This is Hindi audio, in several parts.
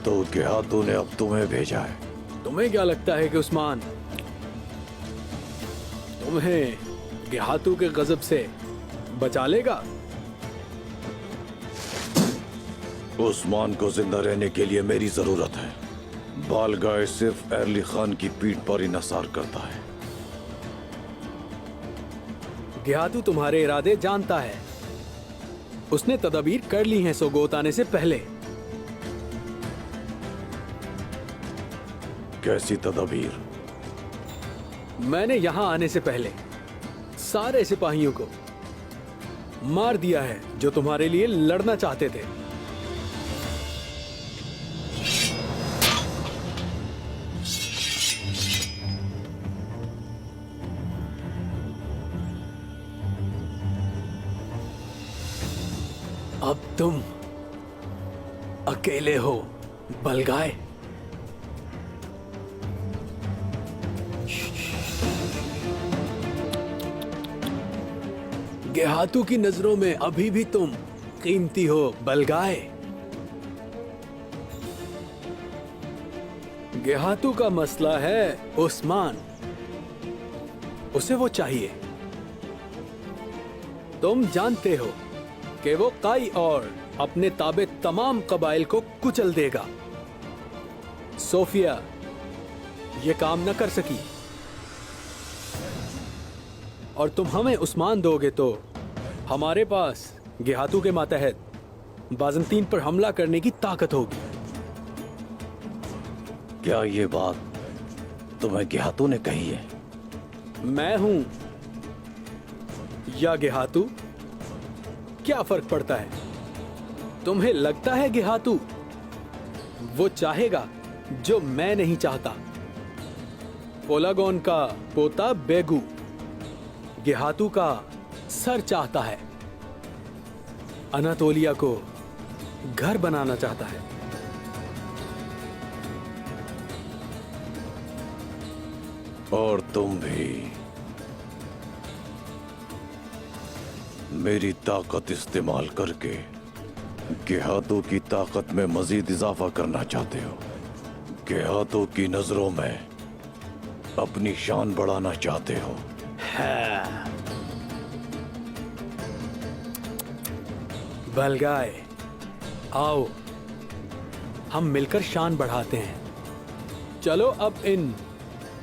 तो गेहातू ने अब तुम्हें भेजा है। तुम्हें क्या लगता है कि उस्मान तुम्हें गेहातू के गजब से बचा लेगा? उस्मान को जिंदा रहने के लिए मेरी जरूरत है। बालगाय सिर्फ एरली खान की पीठ पर इन्हिसार करता है। गेहातू तुम्हारे इरादे जानता है। उसने तदबीर कर ली हैं सोगोत आने से पहले। कैसी तदबीर? मैंने यहां आने से पहले सारे सिपाहियों को मार दिया है जो तुम्हारे लिए लड़ना चाहते थे। अब तुम अकेले हो बलगाय। गेहातू की नजरों में अभी भी तुम कीमती हो बलगाय। गेहातू का मसला है उस्मान। उसे वो चाहिए। तुम जानते हो कि वो काई और अपने ताबे तमाम कबाइल को कुचल देगा। सोफिया ये काम न कर सकी और तुम हमें उस्मान दोगे तो हमारे पास गेहातू के मातहत बाज़ंतीन पर हमला करने की ताकत होगी। क्या ये बात तुम्हें गेहातू ने कही है? मैं हूं या गेहातू, क्या फर्क पड़ता है? तुम्हें लगता है गेहातू वो चाहेगा जो मैं नहीं चाहता? पोलागोन का पोता बेगू गेहातू का सर चाहता है। अनातोलिया को घर बनाना चाहता है। और तुम भी मेरी ताकत इस्तेमाल करके गेहातू की ताकत में मजीद इजाफा करना चाहते हो। गेहातू की नजरों में अपनी शान बढ़ाना चाहते हो। बलगाय आओ हम मिलकर शान बढ़ाते हैं। चलो अब इन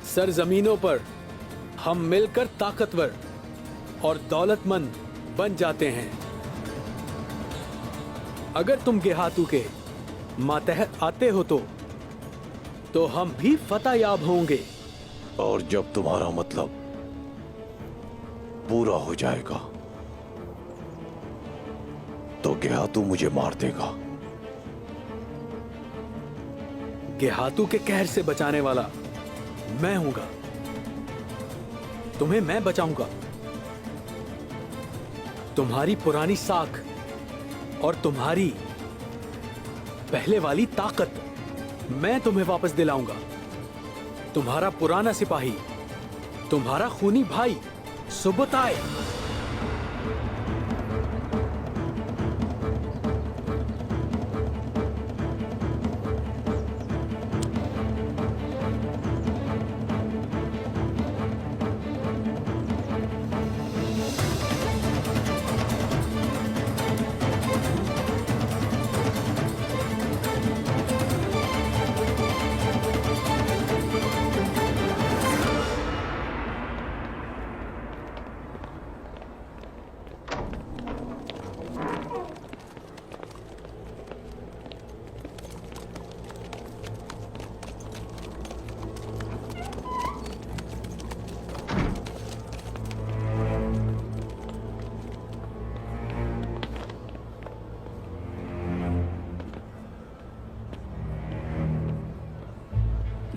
सरजमीनों पर हम मिलकर ताकतवर और दौलतमंद बन जाते हैं। अगर तुम गेहातू के मातहत आते हो तो हम भी फतह याब होंगे। और जब तुम्हारा मतलब पूरा हो जाएगा तो गेहातू मुझे मार देगा। गेहातू के कहर से बचाने वाला मैं हूंगा। तुम्हें मैं बचाऊंगा। तुम्हारी पुरानी साख और तुम्हारी पहले वाली ताकत मैं तुम्हें वापस दिलाऊंगा। तुम्हारा पुराना सिपाही, तुम्हारा खूनी भाई सुबुताई।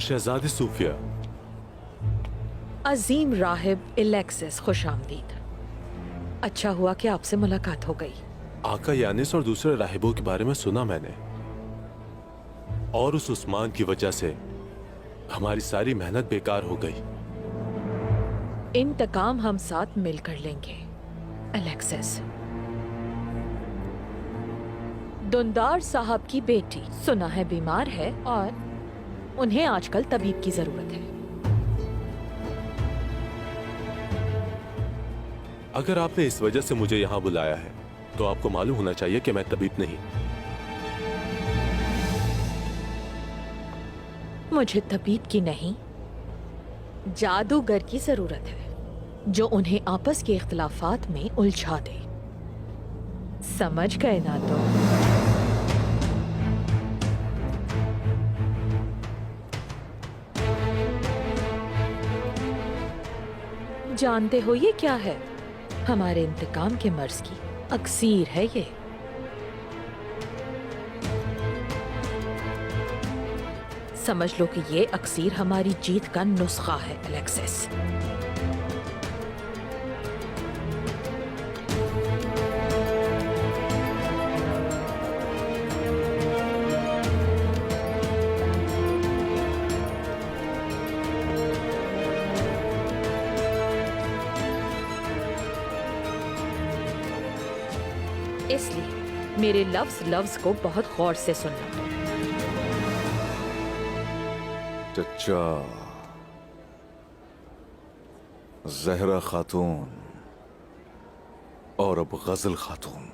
शहजादी सूफिया। अजीम राहिब इलेक्सिस, खुश आमदीद। अच्छा हुआ कि आपसे मुलाकात हो गई। आका यानिस और दूसरे राहिबों के बारे में सुना मैंने, और उस उस्मान की वजह से हमारी सारी मेहनत बेकार हो गई। इंतकाम हम साथ मिलकर लेंगे, अलेक्सिस। दुंदार साहब की बेटी सुना है बीमार है और उन्हें आजकल तबीब की जरूरत है। अगर आपने इस वजह से मुझे यहाँ बुलाया है तो आपको मालूम होना चाहिए कि मैं तबीब नहीं। मुझे तबीब की नहीं, जादूगर की जरूरत है जो उन्हें आपस के इख्तिलाफात में उलझा दे। समझ गए ना तुम? जानते हो ये क्या है? हमारे इंतकाम के मर्ज की अक्सीर है ये। समझ लो कि ये अक्सीर हमारी जीत का नुस्खा है एलेक्सिस। इसलिए मेरे लफ्ज को बहुत गौर से सुनना। चचा, जहरा खातून और अब गजल खातून।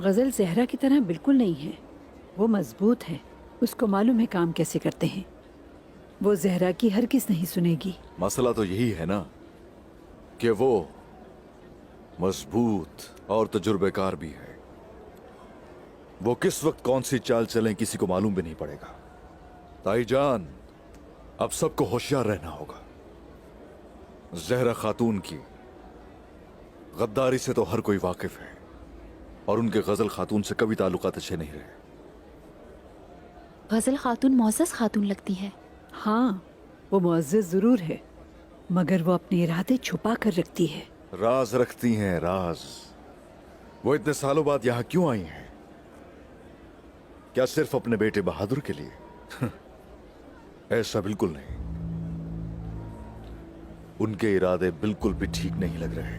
गजल जहरा की तरह बिल्कुल नहीं है। वो मजबूत है, उसको मालूम है काम कैसे करते हैं। वो जहरा की हर किस नहीं सुनेगी। मसला तो यही है ना कि वो मजबूत और तजुर्बेकार भी है। वो किस वक्त कौन सी चाल चलें किसी को मालूम भी नहीं पड़ेगा। ताईजान, अब सबको होशियार रहना होगा। जहरा खातून की गद्दारी से तो हर कोई वाकिफ है और उनके गजल खातून से कभी ताल्लुकात अच्छे नहीं रहे। गजल खातून मोअज़्ज़ज़ खातून लगती है। हाँ, वो मुअज़्ज़ज़ जरूर है, मगर वो अपने इरादे छुपा कर रखती है। राज रखती हैं, राज। वो इतने सालों बाद यहां क्यों आई हैं? क्या सिर्फ अपने बेटे बहादुर के लिए? ऐसा बिल्कुल नहीं। उनके इरादे बिल्कुल भी ठीक नहीं लग रहे।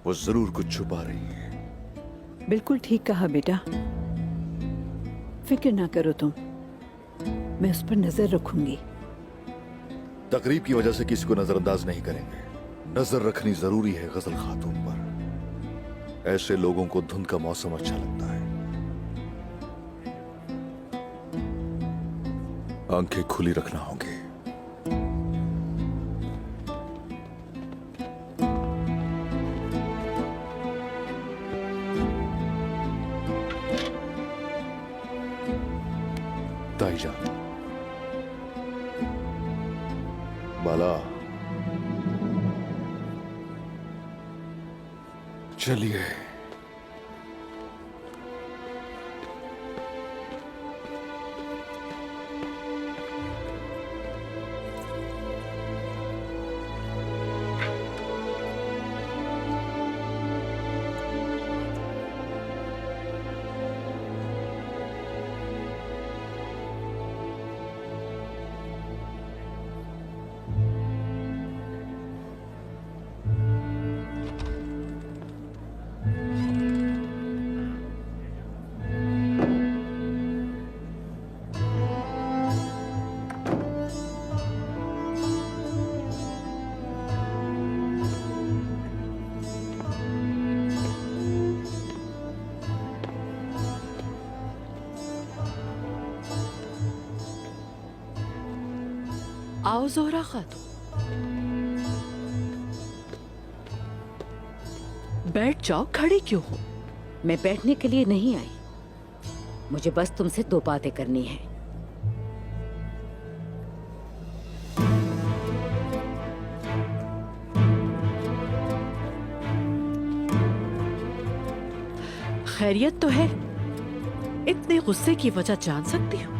वो जरूर कुछ छुपा रही हैं। बिल्कुल ठीक कहा बेटा, फिक्र ना करो तुम, मैं उस पर नजर रखूंगी। तकरीब की वजह से किसी को नजरअंदाज नहीं करेंगे। नजर रखनी जरूरी है गजल खातून पर। ऐसे लोगों को धुंध का मौसम अच्छा लगता है। आंखें खुली रखना होंगी। ताईजान, बाला, चलिए। आओ ज़ोहरा खातून, बैठ जाओ। खड़ी क्यों हो? मैं बैठने के लिए नहीं आई, मुझे बस तुमसे दो बातें करनी है। खैरियत तो है? इतने गुस्से की वजह जान सकती हूँ?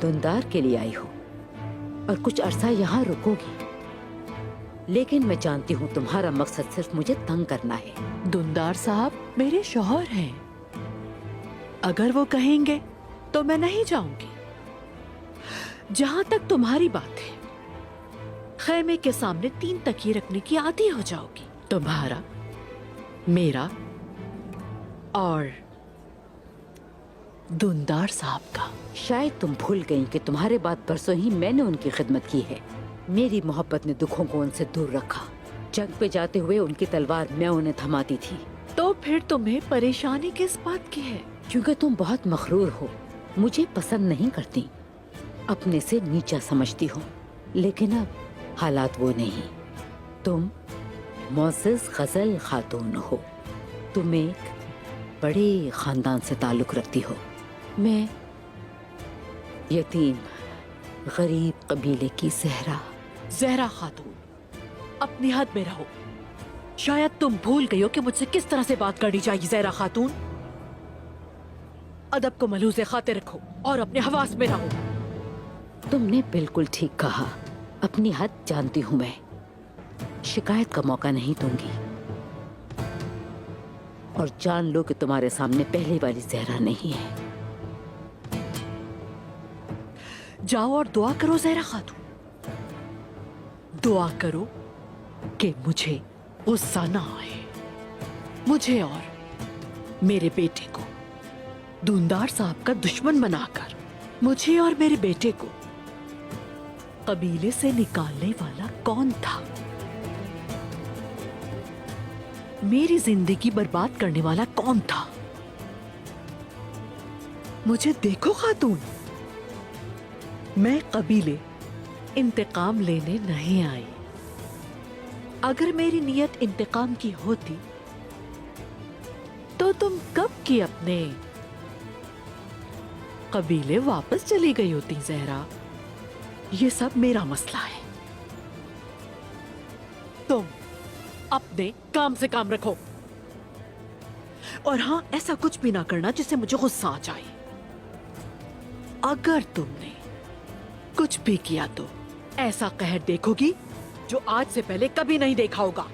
दुंदार के लिए आई हो और कुछ अरसा यहाँ रुकोगी, लेकिन मैं जानती हूँ तुम्हारा मकसद सिर्फ मुझे तंग करना है। दुंदार साहब मेरे शौहर हैं। अगर वो कहेंगे तो मैं नहीं जाऊंगी। जहां तक तुम्हारी बात है, खैमे के सामने 3 तकिए रखने की आदी हो जाओगी, तुम्हारा, मेरा और दुंदार साहब का। शायद तुम भूल गई कि तुम्हारे बाद परसों ही मैंने उनकी खिदमत की है। मेरी मोहब्बत ने दुखों को उनसे दूर रखा। जंग पे जाते हुए उनकी तलवार मैं उन्हें थमाती थी। तो फिर तुम्हें परेशानी किस बात की है? क्योंकि तुम बहुत मखरूर हो, मुझे पसंद नहीं करती, अपने से नीचा समझती हो। लेकिन अब हालात वो नहीं। तुम मोअज़्ज़ज़ गजल खातून हो। तुम एक बड़े खानदान से ताल्लुक रखती हो। मैं यतीम गरीब कबीले की ज़हरा खातून, अपनी हद में रहो। शायद तुम भूल गई हो कि मुझसे किस तरह से बात करनी चाहिए। ज़हरा खातून, अदब को मलूज़े खातिर रखो और अपने हवास में रहो। तुमने बिल्कुल ठीक कहा। अपनी हद जानती हूँ मैं। शिकायत का मौका नहीं दूंगी। और जान लो कि तुम्हारे सामने पहले वाली ज़हरा नहीं है। जाओ और दुआ करो ज़हरा खातून। दुआ करो कि मुझे गुस्सा ना आए। मुझे और मेरे बेटे को दूंदार साहब का दुश्मन बनाकर मुझे और मेरे बेटे को कबीले से निकालने वाला कौन था? मेरी जिंदगी बर्बाद करने वाला कौन था? मुझे देखो खातून, मैं कबीले इंतकाम लेने नहीं आई। अगर मेरी नीयत इंतकाम की होती तो तुम कब की अपने कबीले वापस चली गई होती ज़हरा। ये सब मेरा मसला है। तुम अपने काम से काम रखो। और हाँ, ऐसा कुछ भी ना करना जिससे मुझे गुस्सा आ जाए। अगर तुमने कुछ भी किया तो ऐसा कहर देखोगी जो आज से पहले कभी नहीं देखा होगा।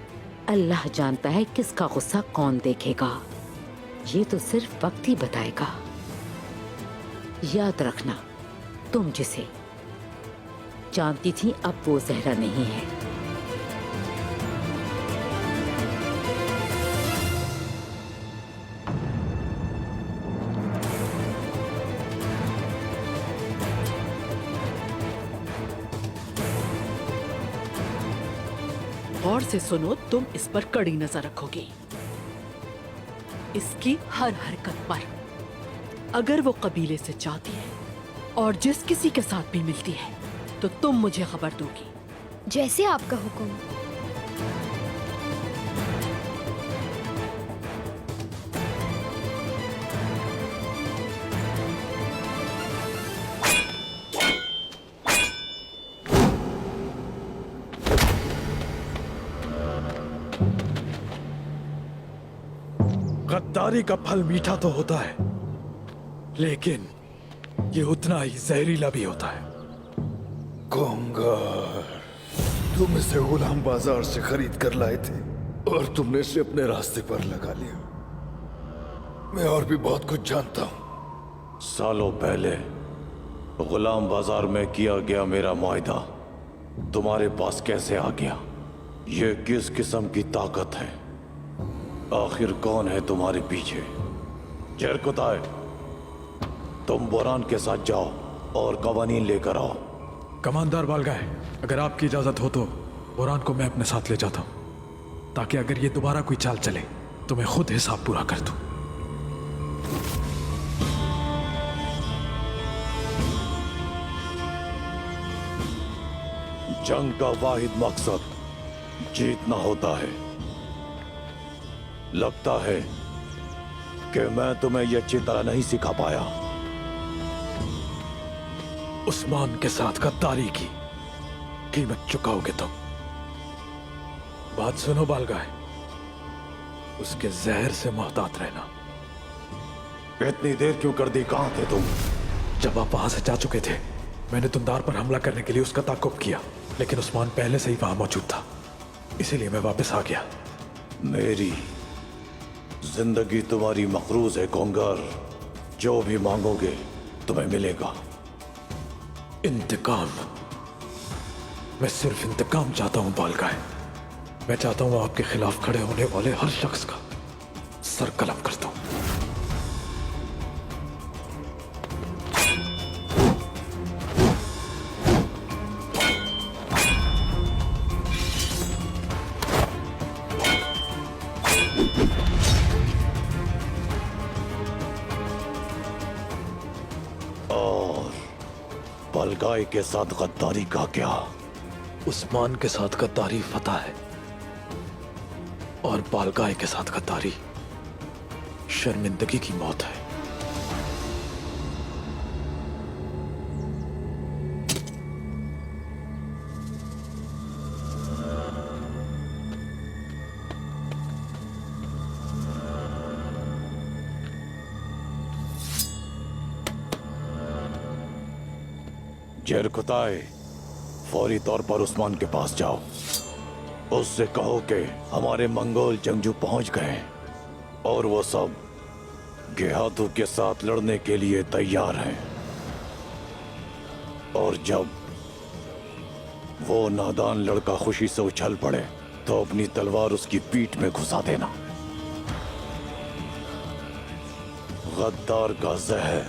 अल्लाह जानता है किसका गुस्सा कौन देखेगा। ये तो सिर्फ वक्त ही बताएगा। याद रखना, तुम जिसे जानती थी अब वो ज़हरा नहीं है। गौर से सुनो, तुम इस पर कड़ी नजर रखोगे, इसकी हर हरकत पर। अगर वो कबीले से जाती है और जिस किसी के साथ भी मिलती है तो तुम मुझे खबर दोगी। जैसे आपका हुक्म। गद्दारी का फल मीठा तो होता है, लेकिन ये उतना ही जहरीला भी होता है। कोंगार, तुम इसे गुलाम बाजार से खरीद कर लाए थे और तुमने इसे अपने रास्ते पर लगा लिया। मैं और भी बहुत कुछ जानता हूं। सालों पहले गुलाम बाजार में किया गया मेरा मुआहदा तुम्हारे पास कैसे आ गया? ये किस किस्म की ताकत है? आखिर कौन है तुम्हारे पीछे? जरकुताए, तुम बोरान के साथ जाओ और कवानीन लेकर आओ। कमांडर बालगाय, अगर आपकी इजाजत हो तो बोरान को मैं अपने साथ ले जाता हूं, ताकि अगर ये दोबारा कोई चाल चले तो मैं खुद हिसाब पूरा कर दूं। जंग का वाहिद मकसद जीतना होता है। लगता है कि मैं तुम्हें यह अच्छी तरह नहीं सिखा पाया। उस्मान के साथ गद्दारी की कीमत चुकाओगे तुम। बात सुनो बालगाय, उसके जहर से मोहतात रहना। इतनी देर क्यों कर दी? कहां थे तुम जब आप वहां से जा चुके थे? मैंने तुंदार पर हमला करने के लिए उसका ताक़ुब किया, लेकिन उस्मान पहले से ही वहां मौजूद था, इसीलिए मैं वापस आ गया। मेरी जिंदगी तुम्हारी मकरूज है कोंगर। जो भी मांगोगे तुम्हें मिलेगा। इंतकाम। मैं सिर्फ इंतकाम चाहता हूं बालगाय। मैं चाहता हूं आपके खिलाफ खड़े होने वाले हर शख्स का सर कलम कर दूं। और बालगाय के साथ गद्दारी का क्या? उस्मान के साथ गद्दारी फतह है और बालगाय के साथ गद्दारी शर्मिंदगी की मौत है। जेरकुताए, फौरी तौर पर उस्मान के पास जाओ। उससे कहो कि हमारे मंगोल जंगजू पहुंच गए और वो सब गेहातू के साथ लड़ने के लिए तैयार हैं। और जब वो नादान लड़का खुशी से उछल पड़े तो अपनी तलवार उसकी पीठ में घुसा देना। गद्दार का जहर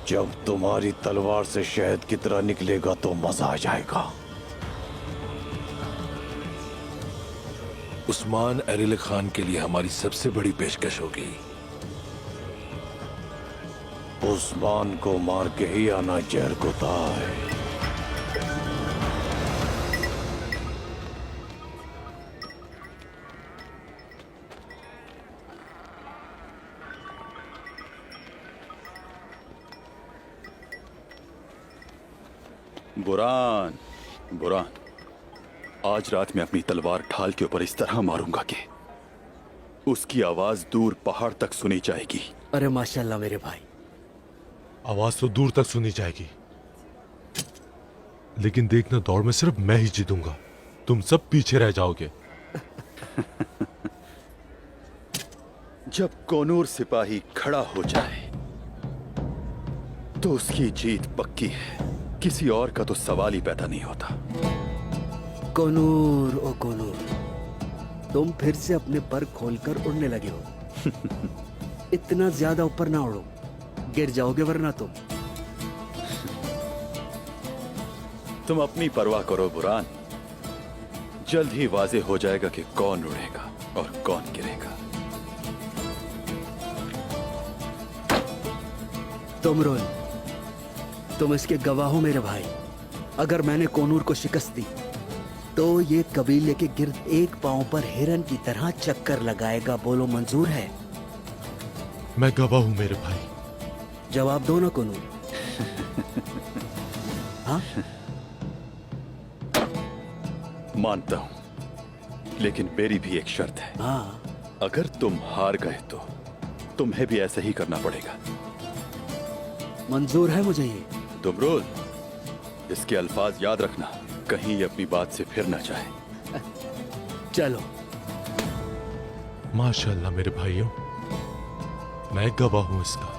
जब तुम्हारी तलवार से शहद की तरह निकलेगा तो मजा आ जाएगा। उस्मान एरिल खान के लिए हमारी सबसे बड़ी पेशकश होगी। उस्मान को मार के ही आना जेरकुताए। बुरान, बुरान, आज रात मैं अपनी तलवार ढाल के ऊपर इस तरह मारूंगा कि उसकी आवाज दूर पहाड़ तक सुनी जाएगी। अरे माशाल्लाह मेरे भाई। आवाज तो दूर तक सुनी जाएगी, लेकिन देखना दौड़ में सिर्फ मैं ही जीतूंगा, तुम सब पीछे रह जाओगे। जब कोनूर सिपाही खड़ा हो जाए तो उसकी जीत पक्की है। किसी और का तो सवाल ही पैदा नहीं होता। कोनूर, ओ कोनूर, तुम फिर से अपने पर खोलकर उड़ने लगे हो। इतना ज्यादा ऊपर ना उड़ो, गिर जाओगे वरना तुम अपनी परवाह करो बुरान। जल्द ही वाजे हो जाएगा कि कौन उड़ेगा और कौन गिरेगा। तुमरुल, तुम इसके गवाह हो मेरे भाई। अगर मैंने कोनूर को शिकस्त दी तो ये कबीले के गिर्द एक पांव पर हिरन की तरह चक्कर लगाएगा। बोलो मंजूर है? मैं गवाह हूं मेरे भाई। जवाब दो ना कोनूर। हाँ? मानता हूं, लेकिन मेरी भी एक शर्त है। हाँ। अगर तुम हार गए तो तुम्हें भी ऐसा ही करना पड़ेगा। मंजूर है मुझे ये। तुमरुल, इसके अल्फाज याद रखना, कहीं ये अपनी बात से फिर ना जाए। चलो। माशाल्लाह मेरे भाइयों, मैं गवाह हूं इसका।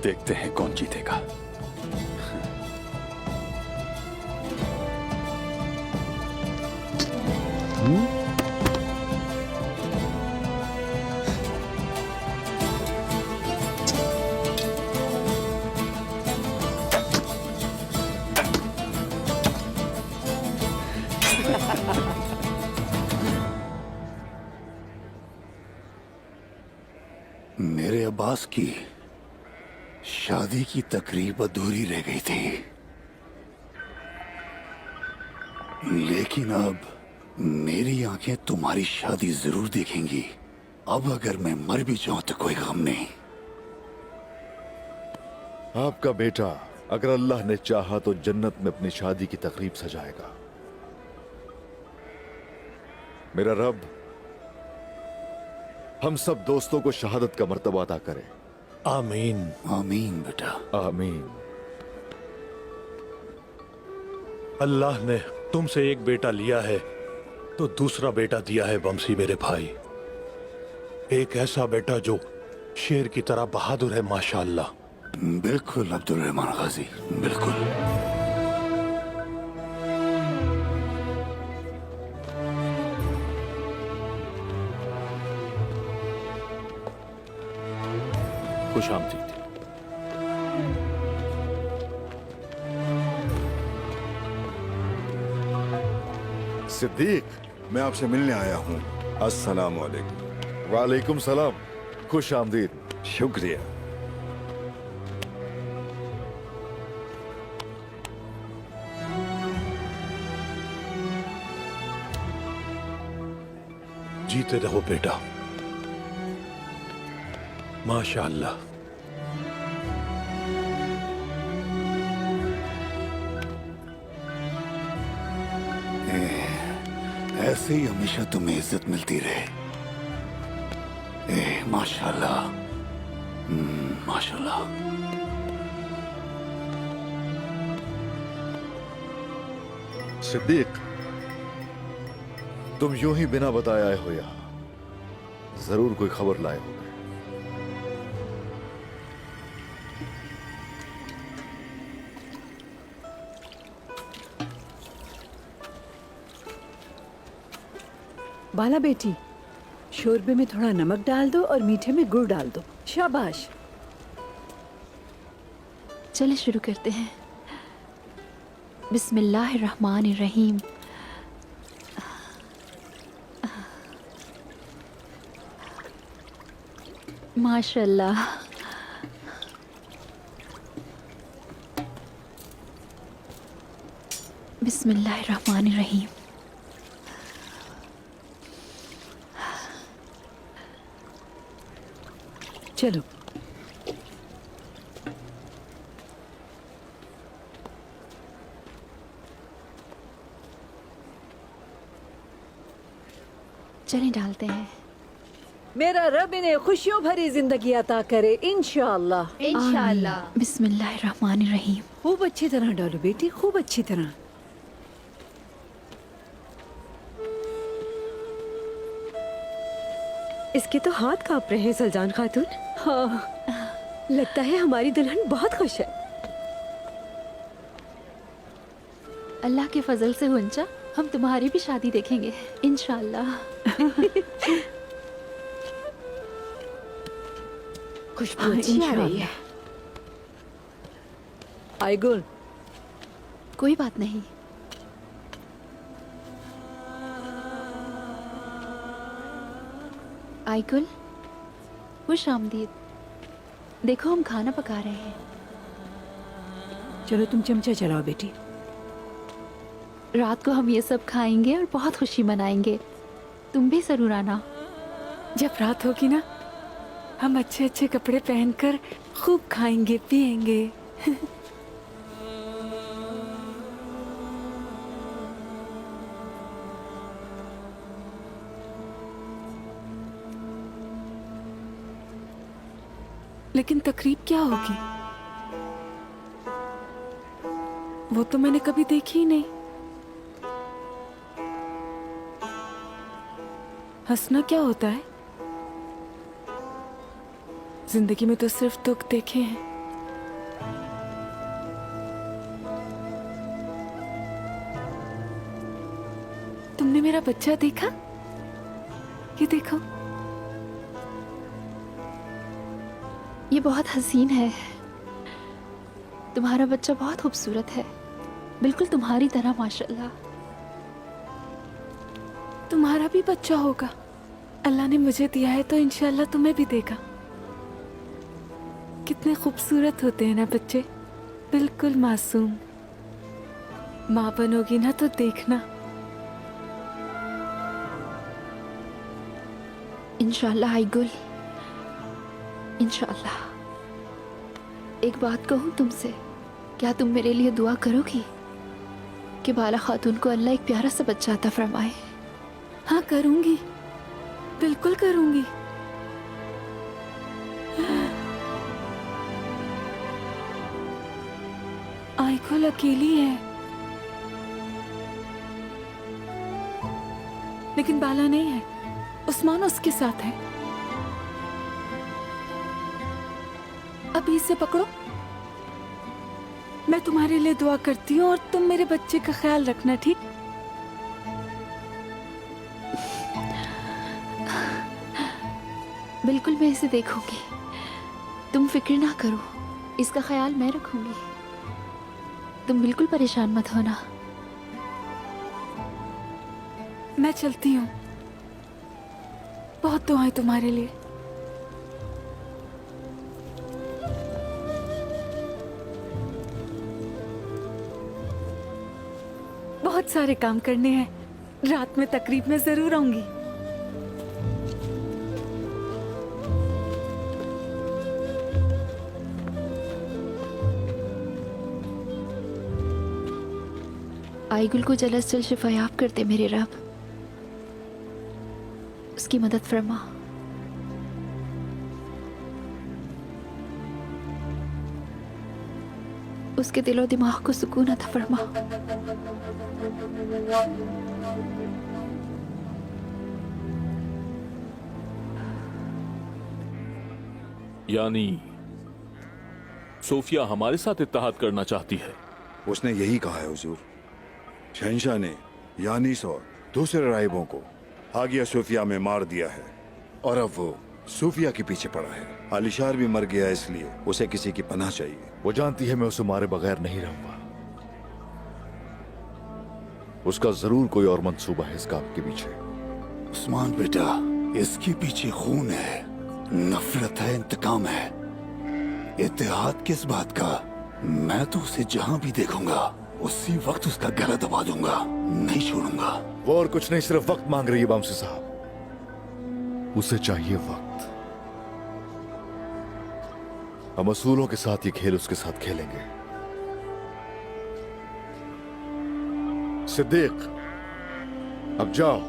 देखते हैं कौन जीतेगा। मेरे अब्बास की शादी की तकरीब अधूरी रह गई थी, लेकिन अब मेरी आंखें तुम्हारी शादी जरूर देखेंगी। अब अगर मैं मर भी जाऊं तो कोई गम नहीं। आपका बेटा अगर अल्लाह ने चाहा तो जन्नत में अपनी शादी की तकरीब सजाएगा। मेरा रब हम सब दोस्तों को शहादत का मर्तबा अता करे। आमीन। आमीन बेटा, आमीन। अल्लाह ने तुमसे एक बेटा लिया है तो दूसरा बेटा दिया है बमसी मेरे भाई। एक ऐसा बेटा जो शेर की तरह बहादुर है, माशाअल्लाह। बिल्कुल अब्दुल रहमान गाजी, बिल्कुल। खुश आमदीद। सिद्दीक, मैं आपसे मिलने आया हूँ। अस्सलाम वालेकुम। वालेकुम सलाम। खुश आमदीद। शुक्रिया। जीते रहो बेटा, माशाअल्लाह। ऐसे ही हमेशा तुम्हें इज्जत मिलती रहे। माशाल्लाह, माशाल्लाह। सिद्दीक, तुम यूं ही बिना बताए आए हो यहाँ। जरूर कोई खबर लाए हो। बाला बेटी, शोरबे में थोड़ा नमक डाल दो और मीठे में गुड़ डाल दो। शाबाश। चलिए शुरू करते हैं। बिस्मिल्लाहिर्रहमानिर्रहीम। माशाल्लाह। बिस्मिल्लाहिर्रहमानिर्रहीम। चलो। चलिए डालते हैं। मेरा रब इन्हें खुशियों भरी जिंदगी अता करे, इंशाअल्लाह। इंशाअल्लाह। बिस्मिल्लाहिर्रहमानिर्रहीम। खूब अच्छी तरह डालो बेटी, खूब अच्छी तरह। इसके तो हाथ कांप रहे हैं सलजान खातून। हाँ, लगता है हमारी दुल्हन बहुत खुश है। अल्लाह के फजल से हुंचा, हम तुम्हारी भी शादी देखेंगे इंशाअल्लाह। खुशबू अच्छी आ रही है। आइगुल, कोई बात नहीं। आइकुल, खुश आमदीद। देखो हम खाना पका रहे हैं। चलो तुम चमचा चलाओ बेटी। रात को हम ये सब खाएंगे और बहुत खुशी मनाएंगे। तुम भी जरूर आना। जब रात होगी ना, हम अच्छे अच्छे कपड़े पहनकर खूब खाएंगे पिएंगे। लेकिन तकरीब क्या होगी, वो तो मैंने कभी देखी ही नहीं। हंसना क्या होता है? जिंदगी में तो सिर्फ दुख देखे हैं। तुमने मेरा बच्चा देखा? ये देखो, ये बहुत हसीन है। तुम्हारा बच्चा बहुत खूबसूरत है, बिल्कुल तुम्हारी तरह माशाल्लाह। तुम्हारा भी बच्चा होगा। अल्लाह ने मुझे दिया है तो इंशाल्लाह तुम्हें भी देगा। कितने खूबसूरत होते हैं ना बच्चे, बिल्कुल मासूम। माँ बनोगी ना तो देखना। इंशाल्लाह आइगुल, इंशाल्लाह। एक बात कहूँ तुमसे, क्या तुम मेरे लिए दुआ करोगी कि बाला खातून को अल्लाह एक प्यारा सा बच्चा अता फरमाए? हाँ करूंगी, बिल्कुल करूंगी। आइकुल अकेली है, लेकिन बाला नहीं है। उस्मान उसके साथ है। अभी इसे पकड़ो। मैं तुम्हारे लिए दुआ करती हूँ और तुम मेरे बच्चे का ख्याल रखना, ठीक? बिल्कुल, मैं इसे देखूंगी। तुम फिक्र ना करो, इसका ख्याल मैं रखूंगी। तुम बिल्कुल परेशान मत होना। मैं चलती हूँ। बहुत दुआएं तुम्हारे लिए। बहुत सारे काम करने हैं। रात में तकरीब में जरूर आऊंगी। आईगुल को जल्द से जल्द शिफायाब कर दे मेरे रब। उसकी मदद फरमा। उसके दिलो दिमाग को सुकून अता फरमा। यानी सोफिया हमारे साथ इत्तेहाद करना चाहती है। उसने यही कहा है हुजूर। शहंशाह ने यानीस और दूसरे राहिबों को हागिया सूफिया में मार दिया है और अब वो सूफिया के पीछे पड़ा है। आलिशार भी मर गया, इसलिए उसे किसी की पनाह चाहिए। वो जानती है मैं उसे मारे बगैर नहीं रहूंगा। उसका जरूर कोई और मंसूबा है इस काम के पीछे। उस्मान बेटा, इसके पीछे खून है, नफरत है, इंतकाम है। इत्तेहाद किस बात का? मैं तो उसे जहां भी देखूंगा उसी वक्त उसका गला दबा दूंगा, नहीं छोड़ूंगा। वो और कुछ नहीं, सिर्फ वक्त मांग रही है बामसी साहब। उसे चाहिए वक्त। हम असूलों के साथ ये खेल उसके साथ खेलेंगे। सिद्दीक, अब जाओ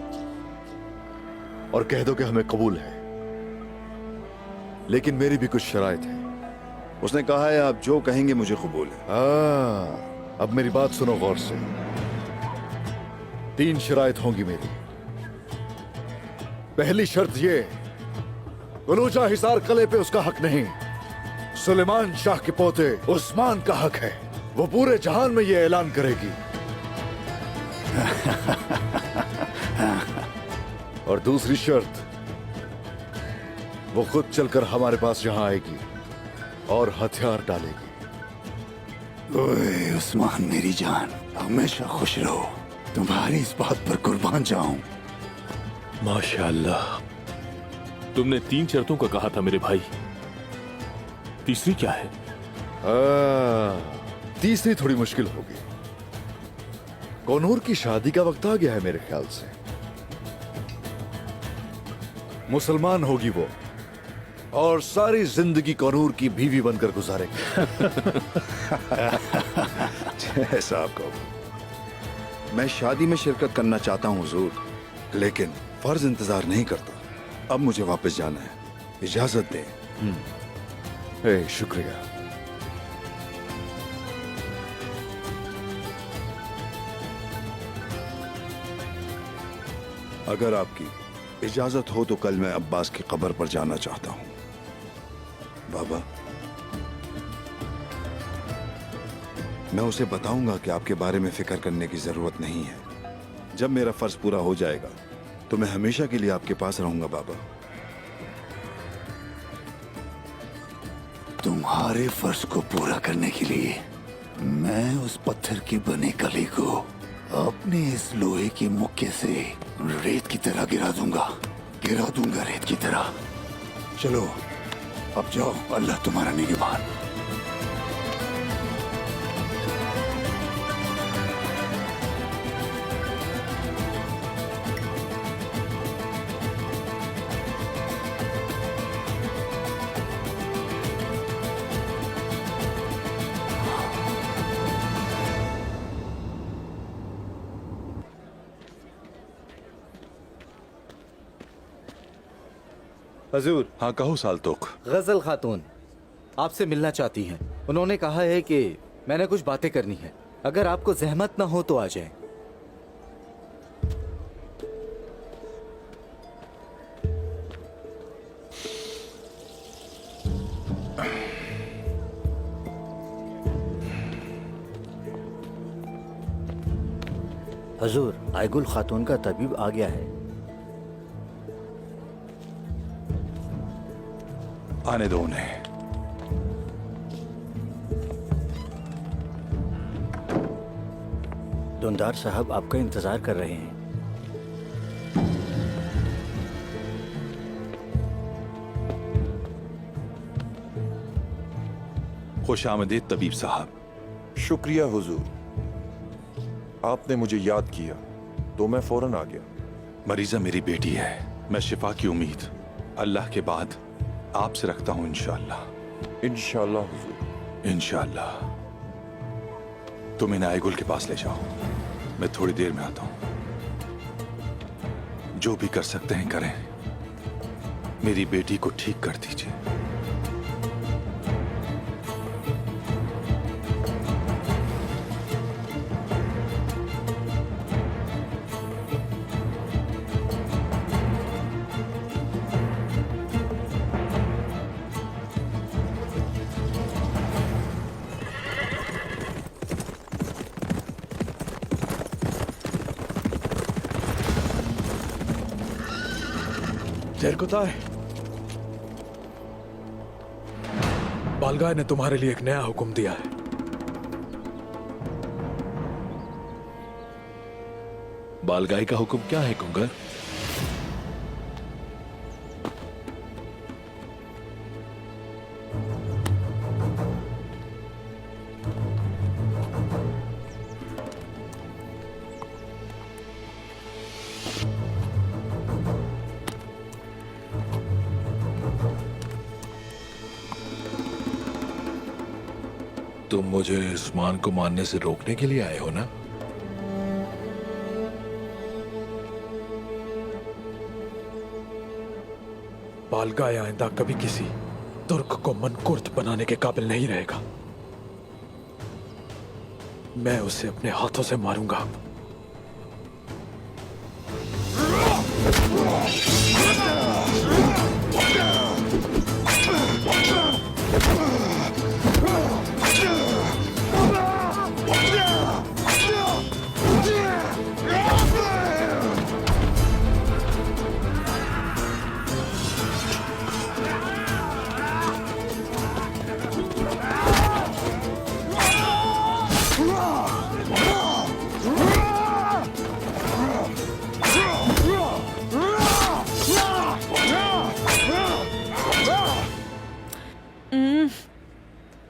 और कह दो कि हमें कबूल है, लेकिन मेरी भी कुछ शराइत है। उसने कहा है आप जो कहेंगे मुझे कबूल है। अब मेरी बात सुनो गौर से। 3 शराइत होंगी मेरी। पहली शर्त ये, बलूचा हिसार कले पे उसका हक नहीं। सुलेमान शाह के पोते उस्मान का हक है। वो पूरे जहान में ये ऐलान करेगी। और दूसरी शर्त, वो खुद चलकर हमारे पास यहां आएगी और हथियार डालेगी। ओए उस्मान मेरी जान, हमेशा खुश रहो। तुम्हारी इस बात पर कुर्बान जाऊं। माशाअल्लाह। तुमने 3 शर्तों का कहा था मेरे भाई, तीसरी क्या है? तीसरी थोड़ी मुश्किल होगी। कोनूर की शादी का वक्त आ गया है मेरे ख्याल से। मुसलमान होगी वो और सारी जिंदगी कोनूर की बीवी बनकर गुजारेगी। जैसा आप कहो। मैं शादी में शिरकत करना चाहता हूँ हुजूर, लेकिन फर्ज इंतजार नहीं करता। अब मुझे वापस जाना है, इजाजत दें। शुक्रिया। अगर आपकी इजाजत हो तो कल मैं अब्बास की कब्र पर जाना चाहता हूँ। बाबा, मैं उसे बताऊंगा कि आपके बारे में फिक्र करने की जरूरत नहीं है। जब मेरा फर्ज पूरा हो जाएगा तो मैं हमेशा के लिए आपके पास रहूंगा। बाबा, तुम्हारे फर्ज को पूरा करने के लिए मैं उस पत्थर के बने कली को अपने इस लोहे के मुक्के से रेत की तरह गिरा दूंगा रेत की तरह। चलो अब जाओ, अल्लाह तुम्हारा निगहबान। हजूर। हाँ कहो सालतुक। गजल खातून आपसे मिलना चाहती हैं। उन्होंने कहा है कि मैंने कुछ बातें करनी है। अगर आपको जहमत ना हो तो आ जाएं। हजूर, आयगुल खातून का तबीब आ गया है। आने दो उन्हें। दुंदार साहब आपका इंतजार कर रहे हैं। खुश आमदीद तबीब साहब। शुक्रिया हुजूर, आपने मुझे याद किया तो मैं फौरन आ गया। मरीजा मेरी बेटी है, मैं शिफा की उम्मीद अल्लाह के बाद आपसे रखता हूं इंशाअल्लाह। इंशाअल्लाह हुजूर। इंशाअल्लाह। तुम इन्हें आयगुल के पास ले जाओ, मैं थोड़ी देर में आता हूं। जो भी कर सकते हैं करें, मेरी बेटी को ठीक कर दीजिए। जरकुताय, बालगाय ने तुम्हारे लिए एक नया हुक्म दिया है। बालगाय का हुक्म क्या है कुंगर? तुम मुझे उस्मान को मारने से रोकने के लिए आए हो ना? बालगाय आइंदा कभी किसी तुर्क को मनकुर्द बनाने के काबिल नहीं रहेगा। मैं उसे अपने हाथों से मारूंगा।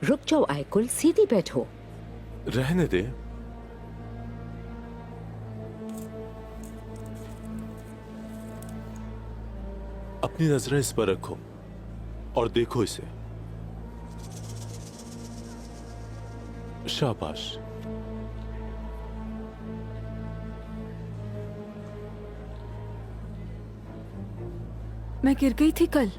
रुक जाओ आयकुल, सीधी बैठो। रहने दे। अपनी नजरें इस पर रखो और देखो इसे। शाबाश। मैं गिर गई थी कल।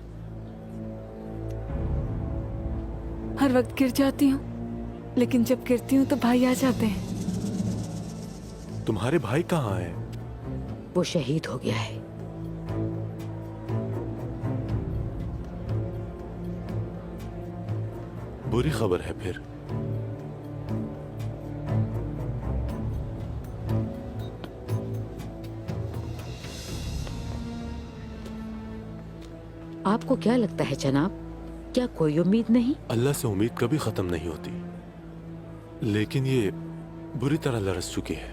हर वक्त गिर जाती हूँ, लेकिन जब गिरती हूँ तो भाई आ जाते हैं। तुम्हारे भाई कहाँ हैं? वो शहीद हो गया है। बुरी खबर है फिर। आपको क्या लगता है जनाब, क्या कोई उम्मीद नहीं? अल्लाह से उम्मीद कभी खत्म नहीं होती, लेकिन ये बुरी तरह लरस चुकी है।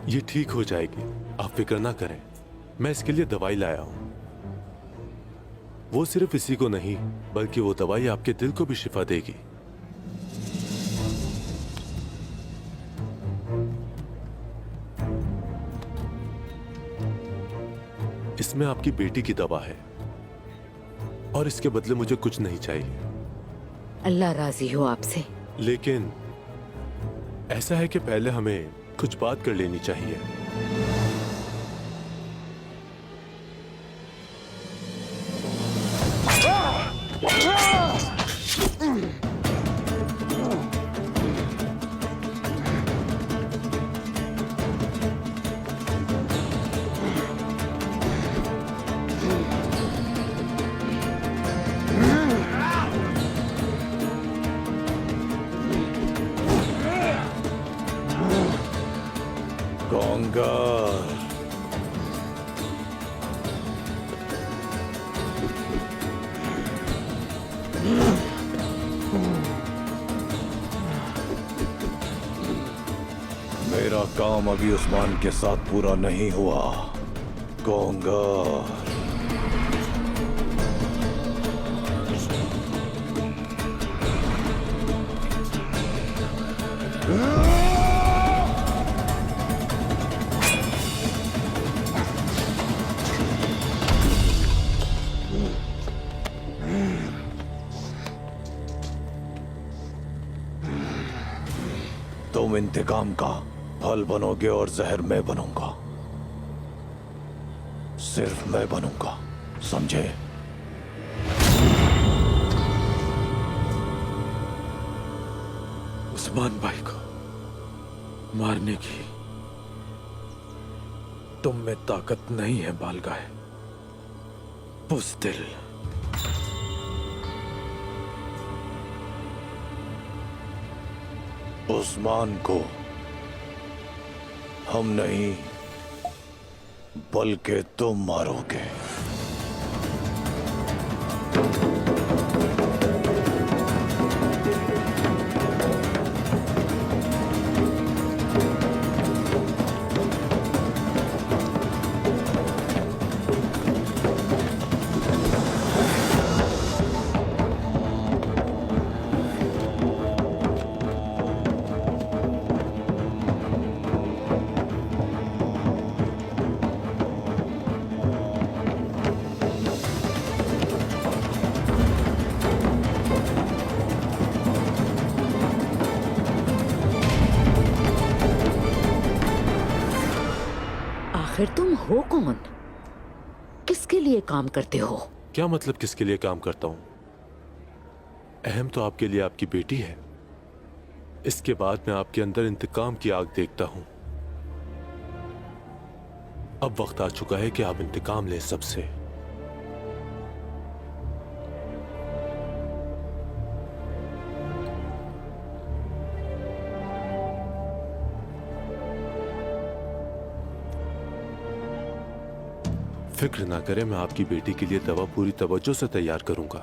ये ठीक हो जाएगी, आप फिक्र ना करें। मैं इसके लिए दवाई लाया हूं। वो सिर्फ इसी को नहीं, बल्कि वो दवाई आपके दिल को भी शिफा देगी। इसमें आपकी बेटी की दवा है और इसके बदले मुझे कुछ नहीं चाहिए। अल्लाह राजी हो आपसे। लेकिन ऐसा है कि पहले हमें कुछ बात कर लेनी चाहिए। कोंगार। मेरा काम अभी उस्मान के साथ पूरा नहीं हुआ, कोंगार। तुम इंतकाम का फल बनोगे और जहर मैं बनूंगा, सिर्फ मैं बनूंगा, समझे? उस्मान भाई को मारने की तुम में ताकत नहीं है बालगाय, बुज़दिल। उस्मान को हम नहीं बल्कि तुम मारोगे। आखिर तुम हो कौन? किसके लिए काम करते हो? क्या मतलब किसके लिए काम करता हूं? अहम तो आपके लिए आपकी बेटी है। इसके बाद मैं आपके अंदर इंतकाम की आग देखता हूं। अब वक्त आ चुका है कि आप इंतकाम लें सबसे। फिक्र ना करें, मैं आपकी बेटी के लिए दवा पूरी तवज्जो से तैयार करूंगा।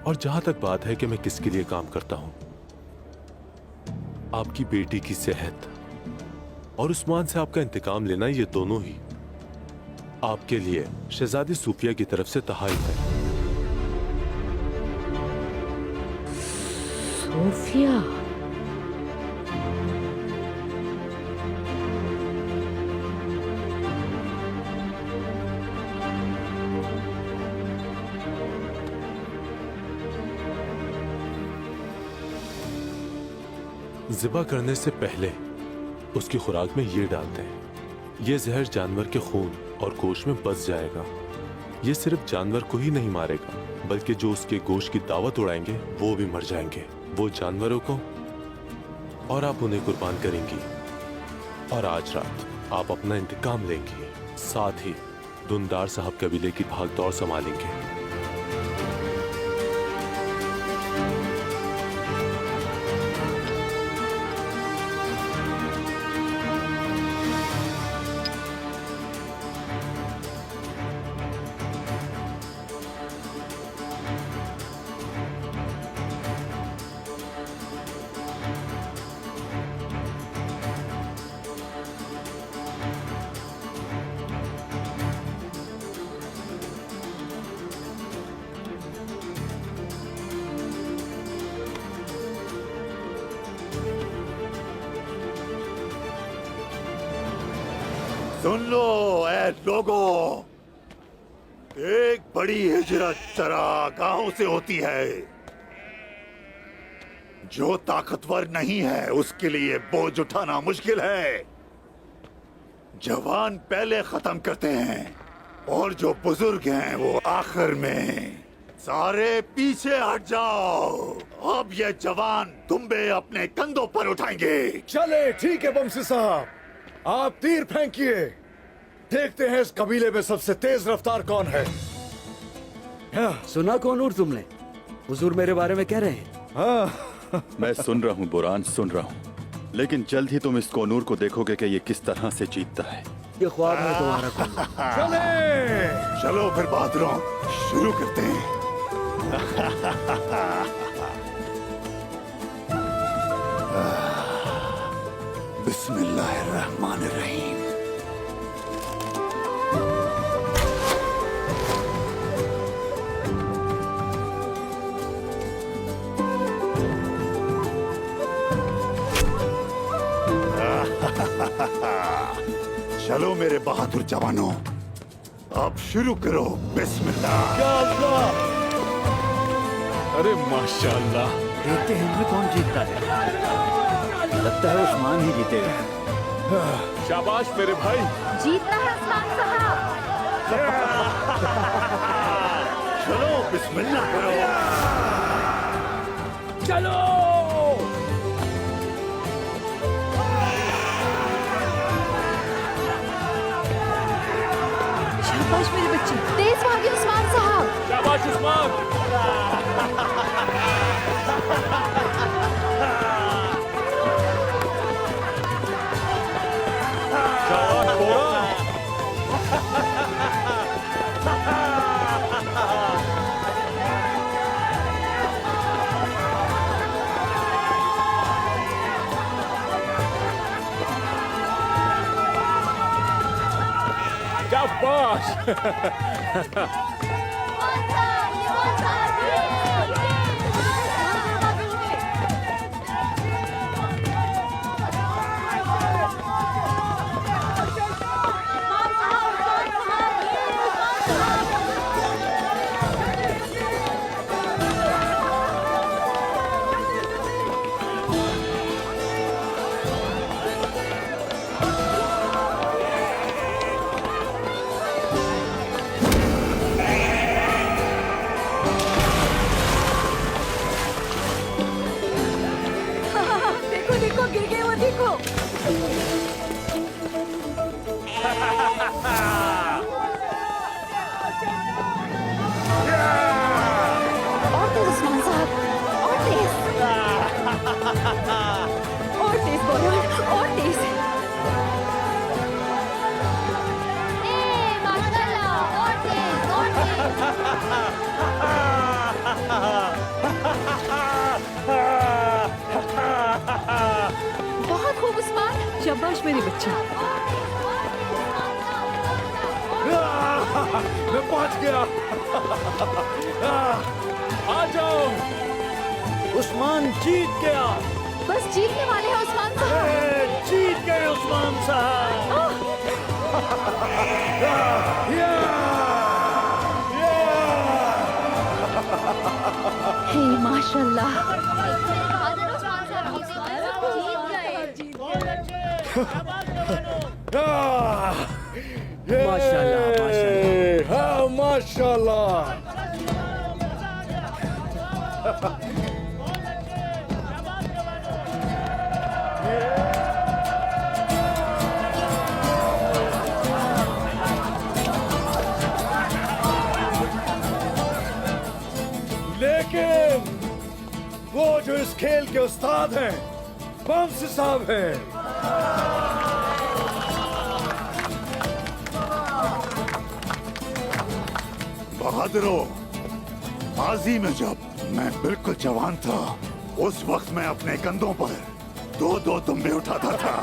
और जहां तक बात है कि मैं किसके लिए काम करता हूं, आपकी बेटी की सेहत और उस्मान से आपका इंतकाम लेना, ये दोनों ही आपके लिए शहजादी सूफिया की तरफ से तहाइफ है। सूफिया? ज़िबा करने से पहले उसकी खुराक में ये डालते हैं। ये जहर जानवर के खून और गोश्त में बस जाएगा। ये सिर्फ जानवर को ही नहीं मारेगा, बल्कि जो उसके गोश्त की दावत उड़ाएंगे वो भी मर जाएंगे। वो जानवरों को, और आप उन्हें कुर्बान करेंगी। और आज रात आप अपना इंतकाम लेंगी, साथ ही दुंदार साहब कबीले की भागदौड़ संभालेंगे। सुन लो ऐ लोगों, एक बड़ी हिजरत चरागाहों से होती है। जो ताकतवर नहीं है उसके लिए बोझ उठाना मुश्किल है। जवान पहले खत्म करते हैं और जो बुजुर्ग हैं वो आखिर में। सारे पीछे हट जाओ, अब ये जवान दुम्बे अपने कंधों पर उठाएंगे। चले ठीक है बमसी साहब, आप तीर फेंकिए। देखते हैं इस कबीले में सबसे तेज रफ्तार कौन है। सुना कोनूर तुमने? हुजूर मेरे बारे में कह रहे हैं। हाँ मैं सुन रहा हूँ बुरान, सुन रहा हूँ। लेकिन जल्द ही तुम इस कोनूर को देखोगे कि ये किस तरह से जीतता है। ये ख्वाब में तुम्हारा चले चलो फिर बहादुरों शुरू करते हैं। बिस्मिल्लाहिर्रहमानिर्रहीम। चलो मेरे बहादुर जवानों, अब शुरू करो। बिस्मिल्लाह। अरे माशाल्लाह। देखते हैं इनमें कौन जीतता है। लगता है उस्मान ही जीतेगा। शाबाश मेरे भाई। जीतना है उस्मान साहब। चलो बिस्मिल्लाह करो। चलो। शाबाश मेरे बच्चे, तेज भागे उस्मान साहब। शाबाश उस्मान। शाबाश बोरा। शाबाश। देखो देखो गिर गए वो, देखो। और तेज उस्मान साहब, और तेज। और तेज बोलो, और तेज। माशाल्लाह, और तेज, और तेज। बहुत खूब उस्मान। शाबाश मेरे बच्चे। मैं पहुंच गया। आ जाओ। उस्मान जीत गया। बस जीतने वाले हैं उस्मान साहब। जीत गए उस्मान साहब। हे माशाल्लाह। माशाल्लाह माशाल्लाह। हाँ माशाल्लाह। लेकिन वो जो इस खेल के उस्ताद हैं, बम्स साहब हैं। बहादुरों, माजी में जब मैं बिल्कुल जवान था, उस वक्त मैं अपने कंधों पर दो दो दुम्बे उठाता था।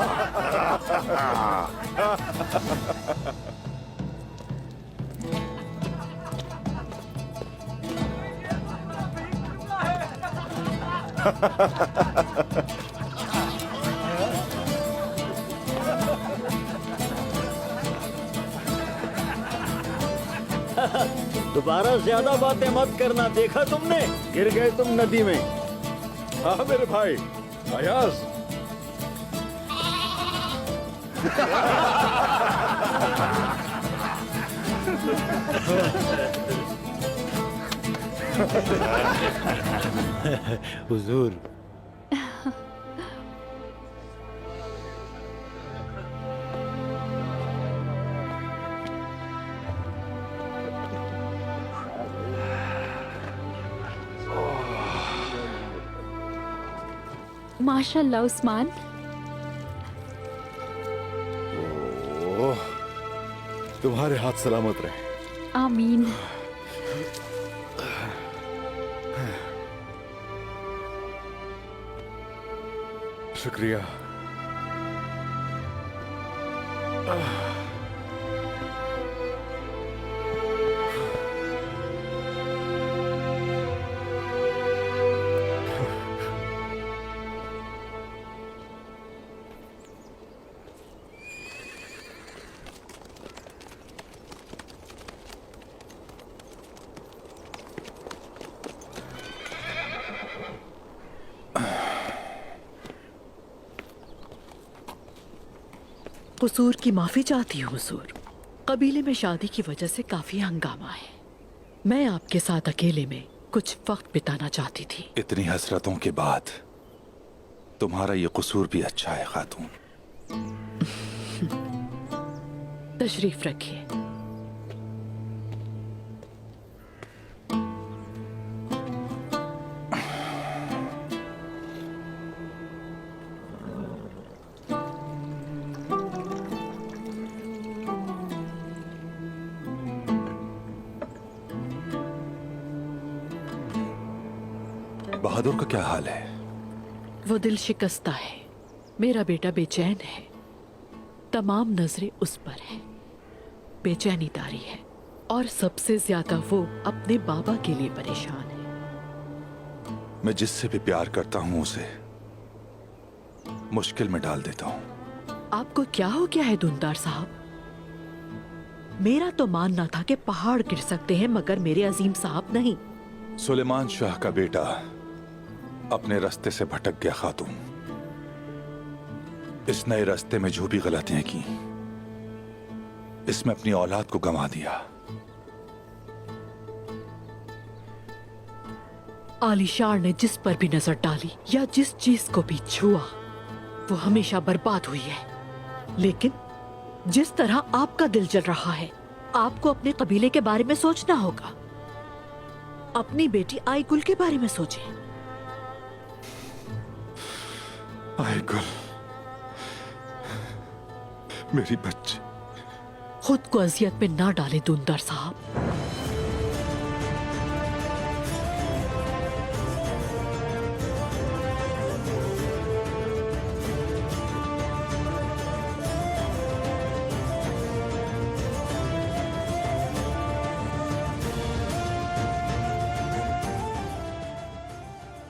दोबारा ज्यादा बातें मत करना। देखा तुमने, गिर गए तुम नदी में। हाँ मेरे भाई अयाज। हुजूर। माशाल्लाह उस्मान, तुम्हारे हाथ सलामत रहे। आमीन। शुक्रिया। कसूर की माफी चाहती हूँ हुजूर। कबीले में शादी की वजह से काफी हंगामा है। मैं आपके साथ अकेले में कुछ वक्त बिताना चाहती थी। इतनी हसरतों के बाद तुम्हारा ये कसूर भी अच्छा है खातून। तशरीफ रखिए। बहादुर का क्या हाल है? वो दिल शिकस्ता है। मेरा बेटा बेचैन है। तमाम नजरें उस पर है। बेचैनी तारी है और सबसे ज्यादा वो अपने बाबा के लिए परेशान है। मैं जिससे भी प्यार करता हूं उसे मुश्किल में डाल देता हूं। आपको क्या हो गया है दुंदार साहब? मेरा तो मानना था कि पहाड़ गिर सकते हैं मगर मेरे अजीम साहब नहीं। सुलेमान शाह का बेटा अपने रास्ते से भटक गया खातून। इस नए रास्ते में जो भी गलतियां की, इसमें अपनी औलाद को गंवा दिया। आलीशार ने जिस पर भी नजर डाली या जिस चीज को भी छुआ वो हमेशा बर्बाद हुई है। लेकिन जिस तरह आपका दिल जल रहा है, आपको अपने कबीले के बारे में सोचना होगा। अपनी बेटी आईगुल के बारे में सोचें। आईगुल, मेरी बच्ची। खुद को अजियत में ना डालें दुंदर साहब।